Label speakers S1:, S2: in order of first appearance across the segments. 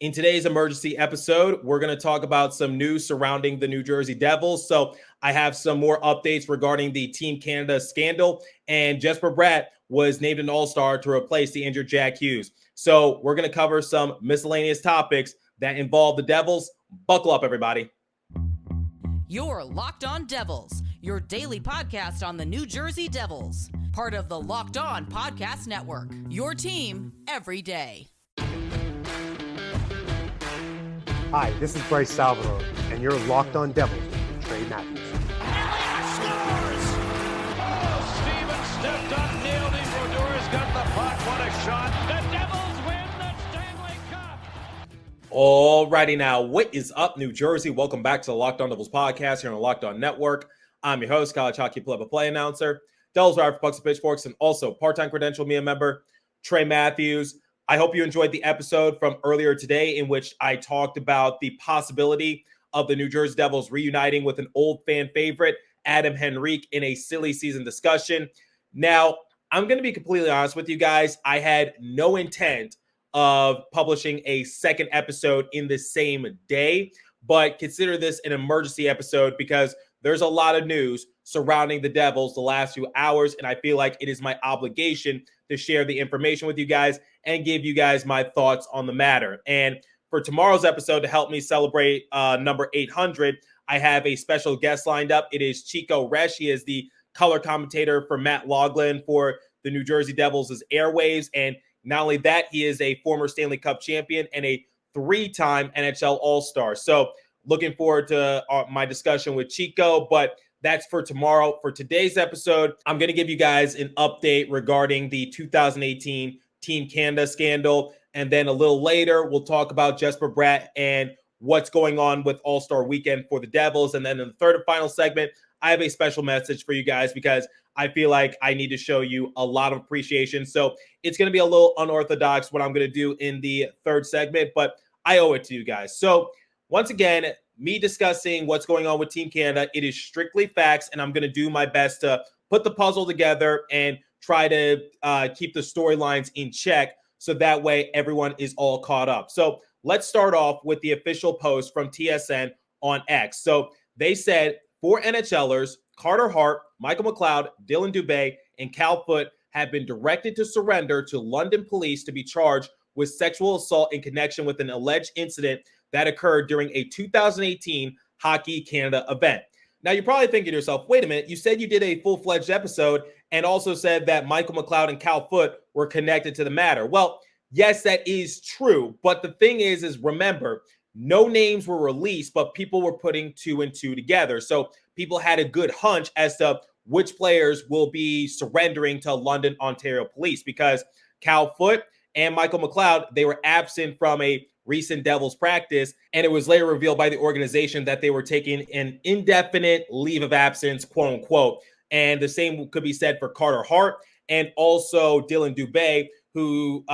S1: In today's emergency episode, we're going to talk about some news surrounding the New Jersey Devils. So I have some more updates regarding the Team Canada scandal, and Jesper Bratt was named an all-star to replace the injured Jack Hughes. So we're going to cover some miscellaneous topics that involve the Devils. Buckle up, everybody.
S2: You're Locked On Devils, your daily podcast on the New Jersey Devils. Part of the Locked On Podcast Network, your team every day.
S3: Hi, this is Bryce Salvador, and you're Locked On Devils with Trey Matthews.
S4: Elliott scores! Oh, Stevens stepped up, nailed him. Brodor's got the puck. What a shot. The Devils win the Stanley Cup.
S1: Alrighty now, what is up, New Jersey? Welcome back to the Locked On Devils podcast here on the Locked On Network. I'm your host, college hockey play-by-play announcer, Devils writer for Pucks and Pitchforks, and also part-time credential media member, Trey Matthews. I hope you enjoyed the episode from earlier today in which I talked about the possibility of the New Jersey Devils reuniting with an old fan favorite, Adam Henrique, in a silly season discussion. Now, I'm going to be completely honest with you guys. I had no intent of publishing a second episode in the same day, but consider this an emergency episode because there's a lot of news surrounding the Devils the last few hours, and I feel like it is my obligation to share the information with you guys and give you guys my thoughts on the matter. And for tomorrow's episode, to help me celebrate number 800, I have a special guest lined up. It is Chico Resch. He is the color commentator for Matt Loughlin for the New Jersey Devils' airwaves. And not only that, he is a former Stanley Cup champion and a three-time NHL All-Star. So looking forward to my discussion with Chico, but that's for tomorrow. For today's episode, I'm going to give you guys an update regarding the 2018 Team Canada scandal. And then a little later, we'll talk about Jesper Bratt and what's going on with All-Star Weekend for the Devils. And then in the third and final segment, I have a special message for you guys because I feel like I need to show you a lot of appreciation. So it's going to be a little unorthodox what I'm going to do in the third segment, but I owe it to you guys. So once again, me discussing what's going on with Team Canada, it is strictly facts, and I'm going to do my best to put the puzzle together and try to keep the storylines in check so that way everyone is all caught up. So let's start off with the official post from TSN on X. So they said 4 NHLers, Carter Hart, Michael McLeod, Dylan Dubé, and Cal Foote have been directed to surrender to London police to be charged with sexual assault in connection with an alleged incident that occurred during a 2018 Hockey Canada event. Now, you're probably thinking to yourself, wait a minute, you said you did a full-fledged episode and also said that Michael McLeod and Cal Foote were connected to the matter. Well, yes, that is true. But the thing is remember, no names were released, but people were putting 2 and 2 together. So people had a good hunch as to which players will be surrendering to London, Ontario police, because Cal Foote and Michael McLeod, they were absent from a recent Devils practice, and it was later revealed by the organization that they were taking an indefinite leave of absence, quote unquote. And the same could be said for Carter Hart and also Dylan Dubé, who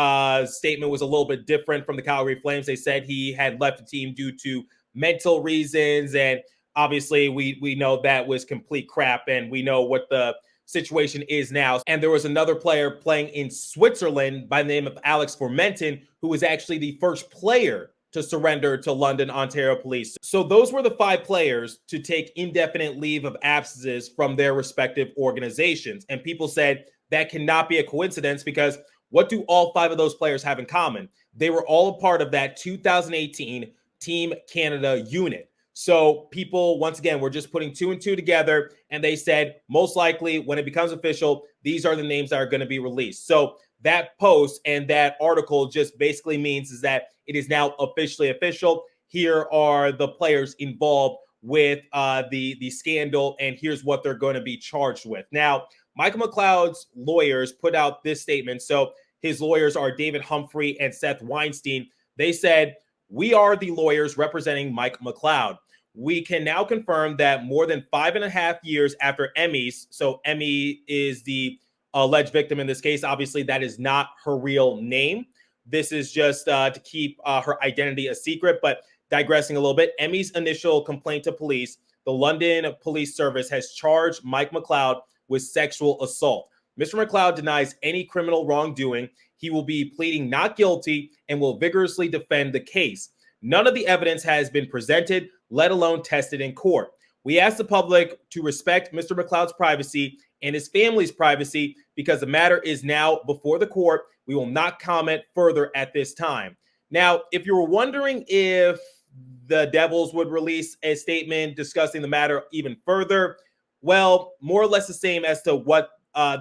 S1: statement was a little bit different from the Calgary Flames. They said he had left the team due to mental reasons, and obviously we know that was complete crap, and we know what the situation is now. And there was another player playing in Switzerland by the name of Alex Formenton, who was actually the first player to surrender to London, Ontario police. So those were the 5 players to take indefinite leave of absences from their respective organizations. And people said that cannot be a coincidence because what do all 5 of those players have in common? They were all a part of that 2018 Team Canada unit. So people, once again, were just putting 2 and 2 together, and they said, most likely, when it becomes official, these are the names that are going to be released. So that post and that article just basically means is that it is now officially official. Here are the players involved with the scandal, and here's what they're going to be charged with. Now, Michael McLeod's lawyers put out this statement. So his lawyers are David Humphrey and Seth Weinstein. They said, "We are the lawyers representing Mike McLeod. We can now confirm that more than 5.5 years after Emmy's," so Emmy is the alleged victim in this case. Obviously, that is not her real name. This is just to keep her identity a secret. But digressing a little bit, Emmy's initial complaint to police, the London Police Service has charged Mike McLeod with sexual assault. Mr. McLeod denies any criminal wrongdoing. he will be pleading not guilty and will vigorously defend the case. None of the evidence has been presented, let alone tested in court. We ask the public to respect Mr. McLeod's privacy and his family's privacy because the matter is now before the court. We will not comment further at this time. Now, if you were wondering if the Devils would release a statement discussing the matter even further, well, more or less the same as to what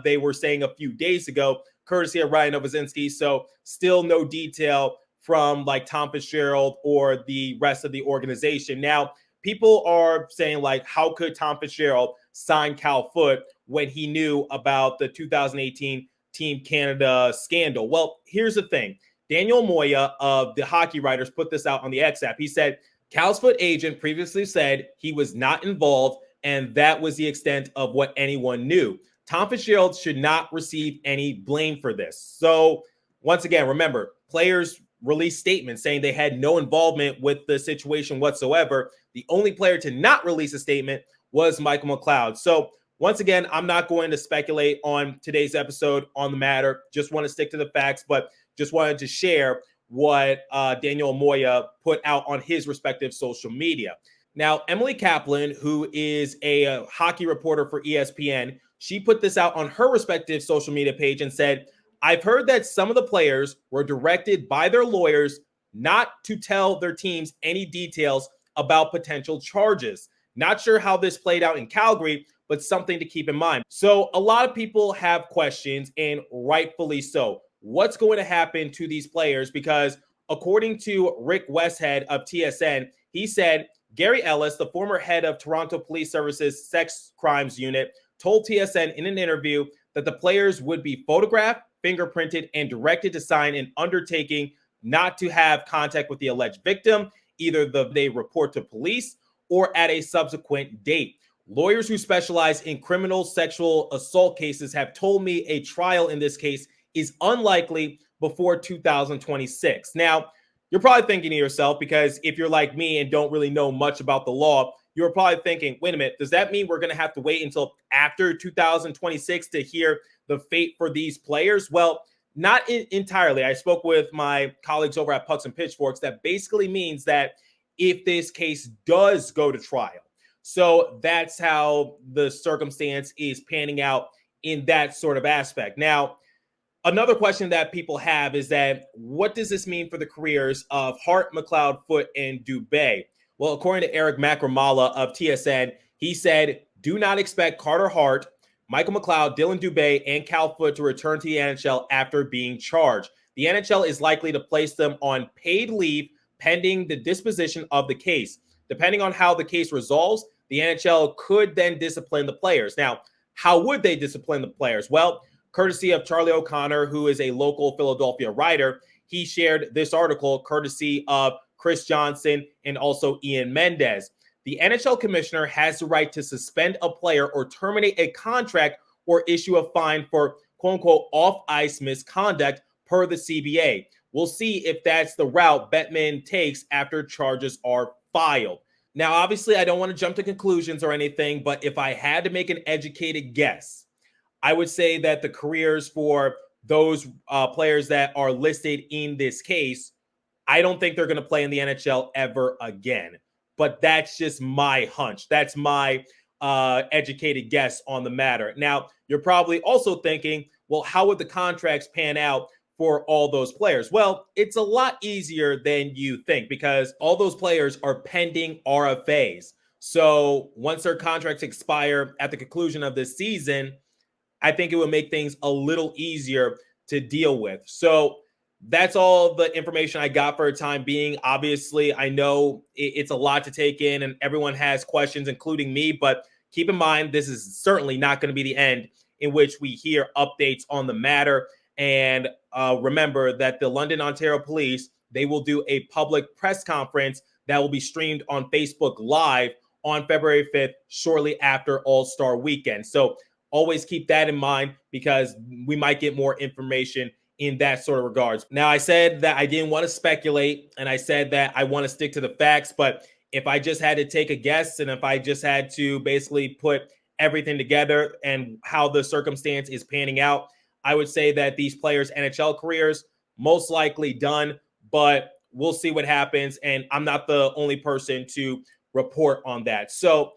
S1: they were saying a few days ago, courtesy of Ryan Novozinski. So still no detail from like Tom Fitzgerald or the rest of the organization. Now, people are saying like, how could Tom Fitzgerald sign Cal Foote when he knew about the 2018 Team Canada scandal? Well, here's the thing. Daniel Moya of the Hockey Writers put this out on the X app. He said, Cal's Foote agent previously said he was not involved, and that was the extent of what anyone knew. Tom Fitzgerald should not receive any blame for this. So once again, remember, players released statements saying they had no involvement with the situation whatsoever. The only player to not release a statement was Michael McLeod. So once again, I'm not going to speculate on today's episode on the matter. Just want to stick to the facts, but just wanted to share what Daniel Moya put out on his respective social media. Now, Emily Kaplan, who is a hockey reporter for ESPN, she put this out on her respective social media page and said, I've heard that some of the players were directed by their lawyers not to tell their teams any details about potential charges. Not sure how this played out in Calgary, but something to keep in mind. So a lot of people have questions, and rightfully so. What's going to happen to these players? Because according to Rick Westhead of TSN, he said Gary Ellis, the former head of Toronto Police Services Sex Crimes Unit, told TSN in an interview that the players would be photographed, fingerprinted, and directed to sign an undertaking not to have contact with the alleged victim, either they report to police or at a subsequent date. Lawyers who specialize in criminal sexual assault cases have told me a trial in this case is unlikely before 2026. Now, you're probably thinking to yourself, because if you're like me and don't really know much about the law, you're probably thinking, wait a minute, does that mean we're going to have to wait until after 2026 to hear the fate for these players? Well, not entirely. I spoke with my colleagues over at Pucks and Pitchforks. That basically means that if this case does go to trial, so that's how the circumstance is panning out in that sort of aspect. Now, another question that people have is that what does this mean for the careers of Hart, McLeod, Foote, and Dubé? Well, according to Eric Macramala of TSN, he said, do not expect Carter Hart, Michael McLeod, Dylan Dubé, and Cal Foote to return to the NHL after being charged. The NHL is likely to place them on paid leave pending the disposition of the case. Depending on how the case resolves, the NHL could then discipline the players. Now, how would they discipline the players? Well, courtesy of Charlie O'Connor, who is a local Philadelphia writer, he shared this article courtesy of Chris Johnson and also Ian Mendez. The NHL commissioner has the right to suspend a player or terminate a contract or issue a fine for quote-unquote off-ice misconduct per the CBA. We'll see if that's the route Bettman takes after charges are filed. Now, obviously, I don't want to jump to conclusions or anything, but if I had to make an educated guess, I would say that the careers for those players that are listed in this case, I don't think they're going to play in the NHL ever again. But that's just my hunch. That's my educated guess on the matter. Now, you're probably also thinking, well, how would the contracts pan out for all those players? Well, it's a lot easier than you think because all those players are pending RFAs. So once their contracts expire at the conclusion of this season, I think it would make things a little easier to deal with. So that's all the information I got for a time being. Obviously, I know it's a lot to take in and everyone has questions, including me, but keep in mind, this is certainly not going to be the end in which we hear updates on the matter. And remember that the London, Ontario Police, they will do a public press conference that will be streamed on Facebook Live on February 5th, shortly after All-Star Weekend. So always keep that in mind because we might get more information in that sort of regards. Now, I said that I didn't want to speculate, and I said that I want to stick to the facts, but if I just had to take a guess and if I just had to basically put everything together and how the circumstance is panning out, I would say that these players' NHL careers most likely done, but we'll see what happens. And I'm not the only person to report on that. So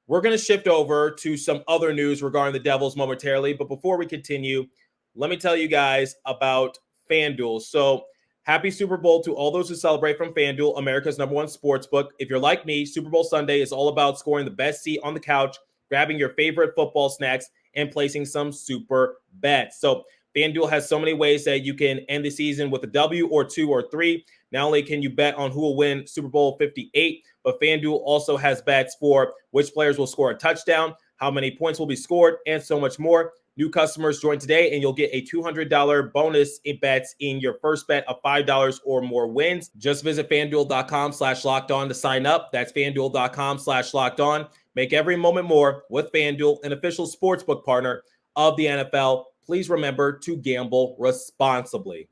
S1: we're going to shift over to some other news regarding the Devils momentarily. But before we continue, let me tell you guys about FanDuel. So happy Super Bowl to all those who celebrate from FanDuel, America's #1 sportsbook. If you're like me, Super Bowl Sunday is all about scoring the best seat on the couch, grabbing your favorite football snacks, and placing some super bets. So FanDuel has so many ways that you can end the season with a W or 2 or 3. Not only can you bet on who will win Super Bowl 58, but FanDuel also has bets for which players will score a touchdown, how many points will be scored, and so much more. New customers join today, and you'll get a $200 bonus in bets in your first bet of $5 or more wins. Just visit FanDuel.com/lockedon to sign up. That's FanDuel.com/lockedon. Make every moment more with FanDuel, an official sportsbook partner of the NFL. Please remember to gamble responsibly.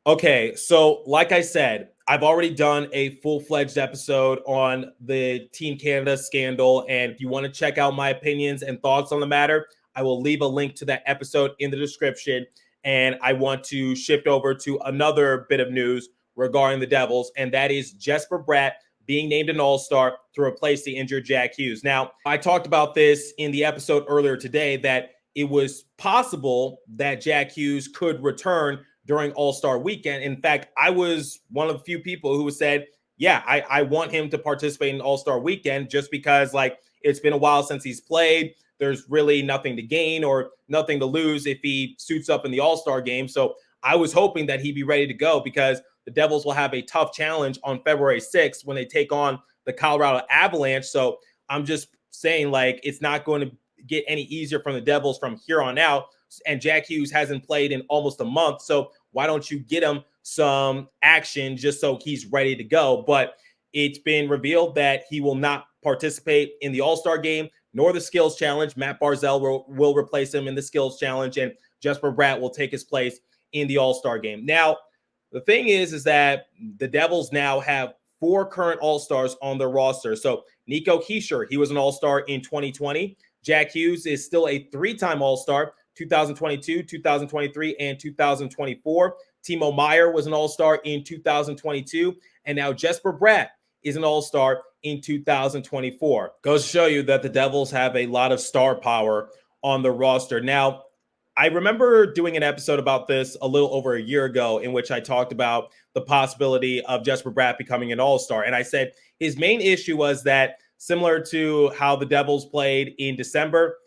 S1: Okay, so like I said, I've already done a full-fledged episode on the Team Canada scandal, and if you want to check out my opinions and thoughts on the matter, I will leave a link to that episode in the description. And I want to shift over to another bit of news regarding the Devils, and that is Jesper Bratt being named an all-star to replace the injured Jack Hughes. Now, I talked about this in the episode earlier today, that it was possible that Jack Hughes could return during All-Star Weekend. In fact, I was one of the few people who said, yeah, I want him to participate in All-Star Weekend just because, like, it's been a while since he's played. There's really nothing to gain or nothing to lose if he suits up in the All-Star game. So I was hoping that he'd be ready to go because the Devils will have a tough challenge on February 6th when they take on the Colorado Avalanche. So I'm just saying, like, it's not going to get any easier from the Devils from here on out. And Jack Hughes hasn't played in almost a month. So why don't you get him some action just so he's ready to go? But it's been revealed that he will not participate in the All-Star game nor the skills challenge. Matt Barzal will replace him in the skills challenge, and Jesper Bratt will take his place in the All-Star game. Now, the thing is that the Devils now have 4 current All-Stars on their roster. So Nico Hischier, he was an All-Star in 2020. Jack Hughes is still a 3-time All-Star, 2022, 2023, and 2024. Timo Meier was an All-Star in 2022, and now Jesper Bratt is an All-Star in 2024. Goes to show you that the Devils have a lot of star power on the roster. Now, I remember doing an episode about this a little over a year ago in which I talked about the possibility of Jesper Bratt becoming an All-Star, and I said his main issue was that, similar to how the Devils played in December,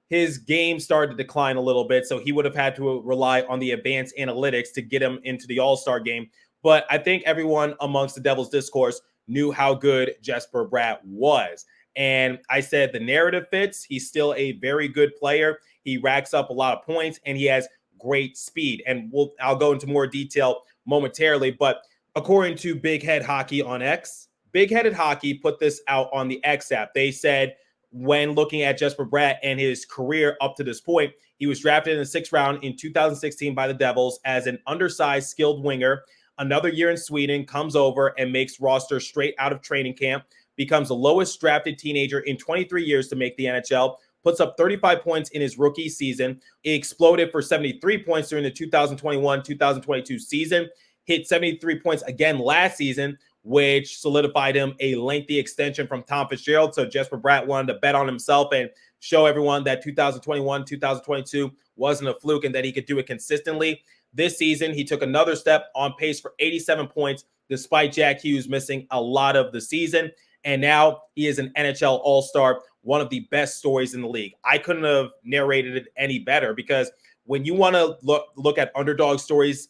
S1: his game started to decline a little bit, so he would have had to rely on the advanced analytics to get him into the All-Star game. But I think everyone amongst the Devils discourse knew how good Jesper Bratt was. And I said the narrative fits. He's still a very good player. He racks up a lot of points, and he has great speed. And I'll go into more detail momentarily. But according to Big Head Hockey on X, Big Headed Hockey put this out on the X app. They said, when looking at Jesper Bratt and his career up to this point, he was drafted in the 6th round in 2016 by the Devils as an undersized skilled winger. Another year in Sweden, comes over and makes roster straight out of training camp, becomes the lowest drafted teenager in 23 years to make the NHL, puts up 35 points in his rookie season. He exploded for 73 points during the 2021-2022 season, hit 73 points again last season, which solidified him a lengthy extension from Tom Fitzgerald. So Jesper Bratt wanted to bet on himself and show everyone that 2021-2022 wasn't a fluke and that he could do it consistently. This season, he took another step, on pace for 87 points, despite Jack Hughes missing a lot of the season. And now he is an NHL All-Star, one of the best stories in the league. I couldn't have narrated it any better, because when you want to look at underdog stories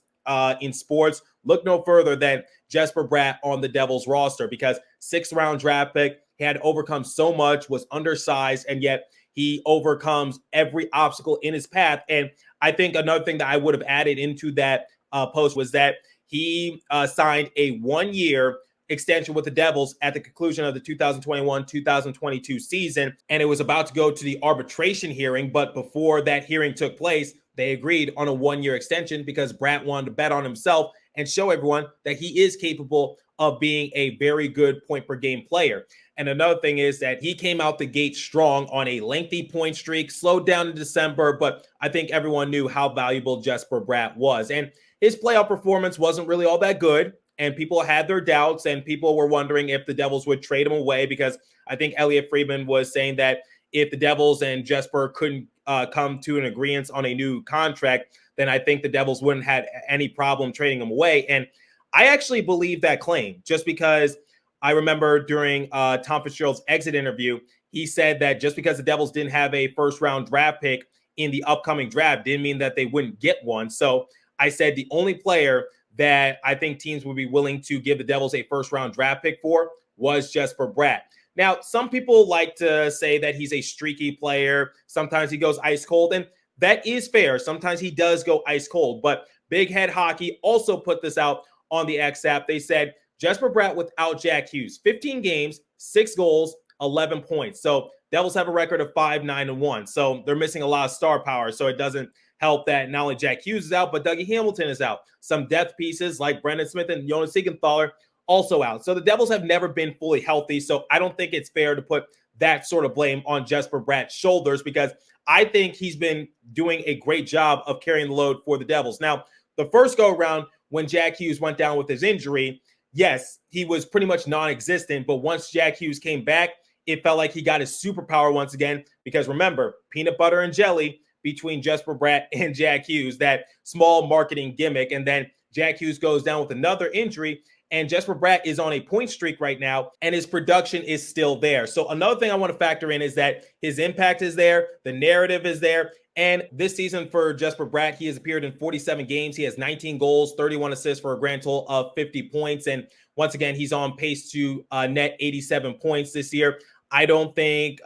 S1: in sports, look no further than Jesper Bratt on the Devils roster, because 6th round draft pick, he had overcome so much, was undersized, and yet he overcomes every obstacle in his path. And I think another thing that I would have added into that post was that he signed a 1-year extension with the Devils at the conclusion of the 2021-2022 season, and it was about to go to the arbitration hearing. But before that hearing took place, they agreed on a 1-year extension because Bratt wanted to bet on himself and show everyone that he is capable of being a very good point per game player. And another thing is that he came out the gate strong on a lengthy point streak, slowed down in December, but I think everyone knew how valuable Jesper Bratt was. And his playoff performance wasn't really all that good, and people had their doubts, and people were wondering if the Devils would trade him away, because I think Elliot Friedman was saying that if the Devils and Jesper couldn't come to an agreement on a new contract, then I think the Devils wouldn't have any problem trading him away. And I actually believe that claim, just because I remember during Tom Fitzgerald's exit interview, he said that just because the Devils didn't have a first-round draft pick in the upcoming draft didn't mean that they wouldn't get one. So I said the only player that I think teams would be willing to give the Devils a first-round draft pick for was Jesper Bratt. Now, some people like to say that he's a streaky player. Sometimes he goes ice cold, and that is fair. Sometimes he does go ice cold, but Big Head Hockey also put this out on the X app. They said Jesper Bratt without Jack Hughes, 15 games, 6 goals, 11 points. So Devils have a record of 5-9-1. So they're missing a lot of star power. So it doesn't help that not only Jack Hughes is out, but Dougie Hamilton is out. Some depth pieces like Brendan Smith and Jonas Siegenthaler also out. So the Devils have never been fully healthy. So I don't think it's fair to put that sort of blame on Jesper Bratt's shoulders, because I think he's been doing a great job of carrying the load for the Devils. Now, the first go around when Jack Hughes went down with his injury, yes, he was pretty much non-existent. But once Jack Hughes came back, it felt like he got his superpower once again, because remember, peanut butter and jelly between Jesper Bratt and Jack Hughes, that small marketing gimmick. And then Jack Hughes goes down with another injury, and Jesper Bratt is on a point streak right now, and his production is still there. So another thing I want to factor in is that his impact is there, the narrative is there, and this season for Jesper Bratt, he has appeared in 47 games. He has 19 goals, 31 assists for a grand total of 50 points. And once again, he's on pace to net 87 points this year. I don't think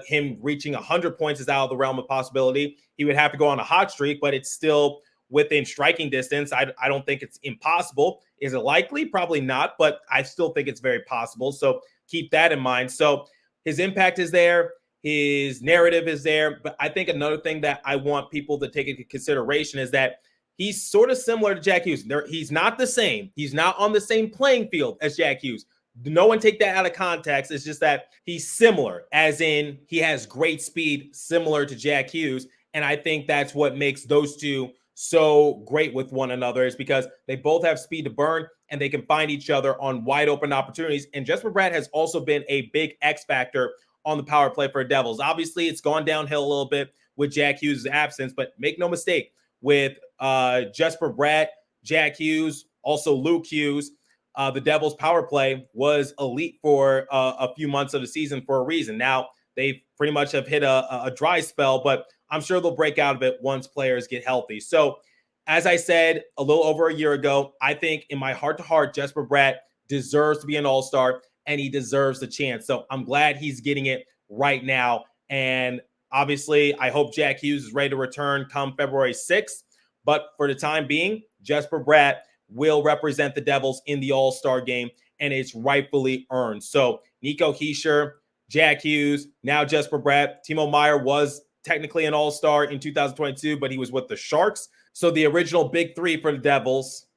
S1: him reaching 100 points is out of the realm of possibility. He would have to go on a hot streak, but it's still within striking distance. I don't think it's impossible. Is it likely? Probably not, but I still think it's very possible. So keep that in mind. So his impact is there. His narrative is there. But I think another thing that I want people to take into consideration is that he's sort of similar to Jack Hughes. He's not the same. He's not on the same playing field as Jack Hughes. No one take that out of context. It's just that he's similar, as in he has great speed, similar to Jack Hughes. And I think that's what makes those two so great with one another, is because they both have speed to burn and they can find each other on wide open opportunities. And Jesper Bratt has also been a big X factor on the power play for Devils. Obviously, it's gone downhill a little bit with Jack Hughes' absence, but make no mistake, with Jesper Bratt, Jack Hughes, also Luke Hughes, the Devils' power play was elite for a few months of the season for a reason. Now, they pretty much have hit a dry spell, but I'm sure they'll break out of it once players get healthy. So, as I said a little over a year ago, I think in my heart-to-heart, Jesper Bratt deserves to be an all-star, and he deserves the chance. So I'm glad he's getting it right now. And obviously, I hope Jack Hughes is ready to return come February 6th. But for the time being, Jesper Bratt will represent the Devils in the All-Star game, and it's rightfully earned. So Nico Hischier, Jack Hughes, now Jesper Bratt. Timo Meier was technically an all-star in 2022, but he was with the Sharks. So the original big three for the Devils,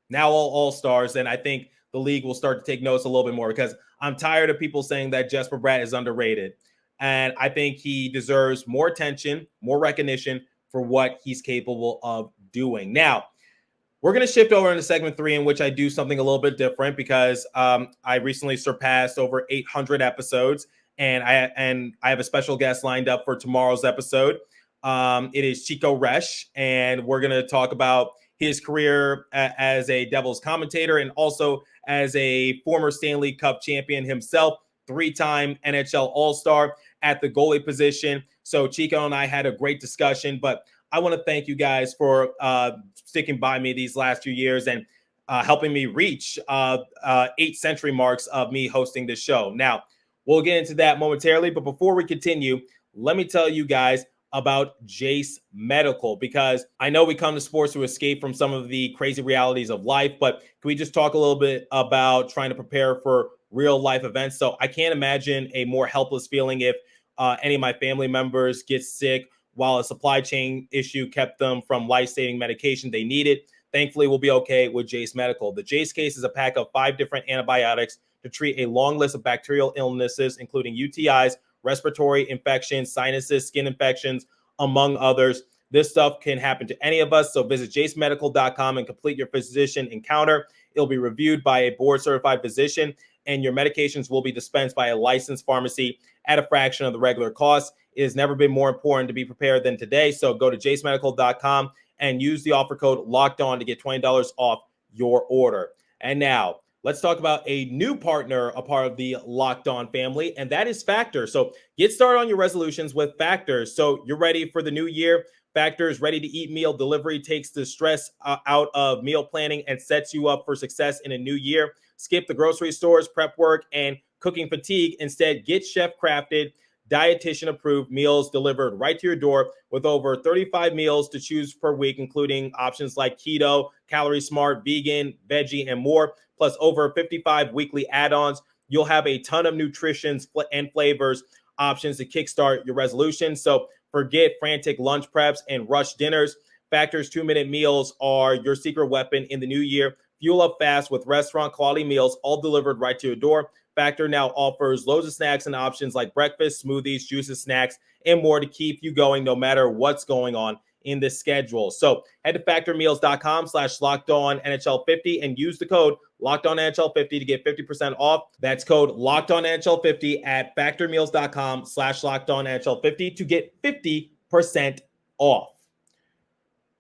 S1: now all all-stars. And I think the league will start to take notice a little bit more, because I'm tired of people saying that Jesper Bratt is underrated. And I think he deserves more attention, more recognition for what he's capable of doing. Now, we're going to shift over into segment 3, in which I do something a little bit different, because I recently surpassed over 800 episodes. And I have a special guest lined up for tomorrow's episode. It is Chico Resch, and we're going to talk about his career as a Devils commentator, and also as a former Stanley Cup champion himself, 3-time NHL All-Star at the goalie position. So Chico and I had a great discussion, but I want to thank you guys for sticking by me these last few years and helping me reach 8 century marks of me hosting this show. Now, we'll get into that momentarily, but before we continue, let me tell you guys about Jase Medical, because I know we come to sports to escape from some of the crazy realities of life, but can we just talk a little bit about trying to prepare for real life events? So I can't imagine a more helpless feeling if any of my family members get sick while a supply chain issue kept them from life-saving medication they needed. thankfully we'll be okay with Jase Medical. The Jase case is a pack of 5 different antibiotics to treat a long list of bacterial illnesses, including UTIs, respiratory infections, sinuses, skin infections, among others. This stuff can happen to any of us, so visit jasemedical.com and complete your physician encounter. It'll be reviewed by a board-certified physician, and your medications will be dispensed by a licensed pharmacy at a fraction of the regular cost. It has never been more important to be prepared than today, so go to jasemedical.com and use the offer code LOCKEDON to get $20 off your order. And now, let's talk about a new partner, a part of the Locked On family, and that is Factor. So get started on your resolutions with Factor. So you're ready for the new year. Factor's ready-to-eat meal delivery takes the stress out of meal planning and sets you up for success in a new year. Skip the grocery stores, prep work, and cooking fatigue. Instead, get chef-crafted, dietitian-approved meals delivered right to your door with over 35 meals to choose per week, including options like keto, calorie smart, vegan, veggie, and more, plus over 55 weekly add-ons. You'll have a ton of nutrition and flavors options to kickstart your resolution. So forget frantic lunch preps and rush dinners. Factor's 2-minute meals are your secret weapon in the new year. Fuel up fast with restaurant quality meals, all delivered right to your door. Factor now offers loads of snacks and options like breakfast, smoothies, juices, snacks, and more to keep you going no matter what's going on in the schedule. So head to factormeals.com/LockedOnNHL50 and use the code LockedOnNHL50 to get 50% off. That's code LockedOnNHL50 at factormeals.com/LockedOnNHL50 to get 50% off.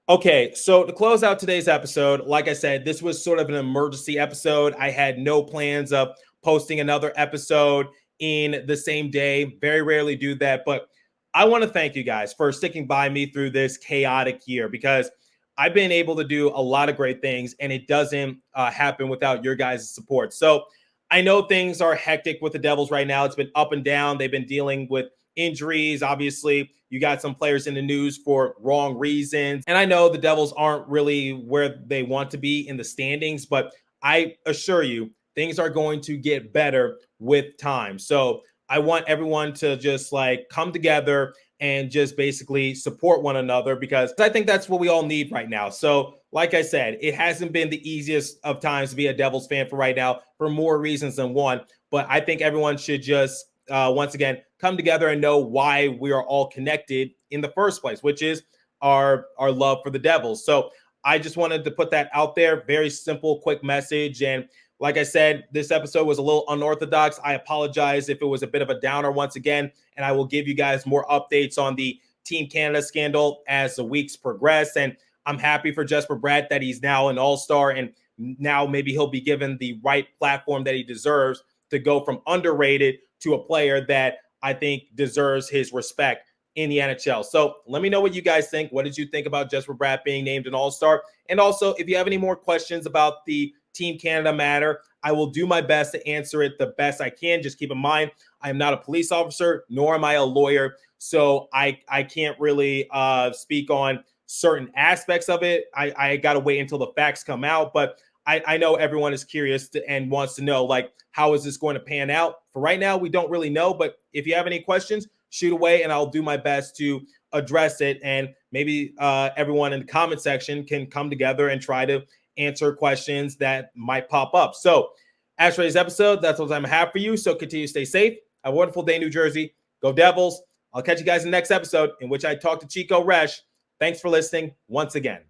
S1: Okay, so to close out today's episode, like I said, this was sort of an emergency episode. I had no plans of posting another episode in the same day. Very rarely do that, but I want to thank you guys for sticking by me through this chaotic year, because I've been able to do a lot of great things, and it doesn't happen without your guys' support. So I know things are hectic with the Devils right now. It's been up and down. They've been dealing with injuries. Obviously, you got some players in the news for wrong reasons. And I know the Devils aren't really where they want to be in the standings, but I assure you, things are going to get better with time. So I want everyone to just come together and just basically support one another, because I think that's what we all need right now. So like I said, it hasn't been the easiest of times to be a Devils fan for right now, for more reasons than one. But I think everyone should just, once again, come together and know why we are all connected in the first place, which is our love for the Devils. So I just wanted to put that out there. Very simple, quick message. And like I said, this episode was a little unorthodox. I apologize if it was a bit of a downer once again, and I will give you guys more updates on the Team Canada scandal as the weeks progress. And I'm happy for Jesper Bratt that he's now an all-star, and now maybe he'll be given the right platform that he deserves to go from underrated to a player that I think deserves his respect in the NHL. So let me know what you guys think. What did you think about Jesper Bratt being named an all-star? And also, if you have any more questions about the Team Canada matter, I will do my best to answer it the best I can. Just keep in mind, I am not a police officer, nor am I a lawyer, so I can't really speak on certain aspects of it. I got to wait until the facts come out, but I know everyone is curious and wants to know, how is this going to pan out? For right now, we don't really know, but if you have any questions, shoot away, and I'll do my best to address it, and maybe everyone in the comment section can come together and try to answer questions that might pop up. So as for today's episode, that's what I'm have for you. So continue to stay safe. Have a wonderful day, New Jersey. Go Devils. I'll catch you guys in the next episode, in which I talk to Chico Resch. Thanks for listening once again.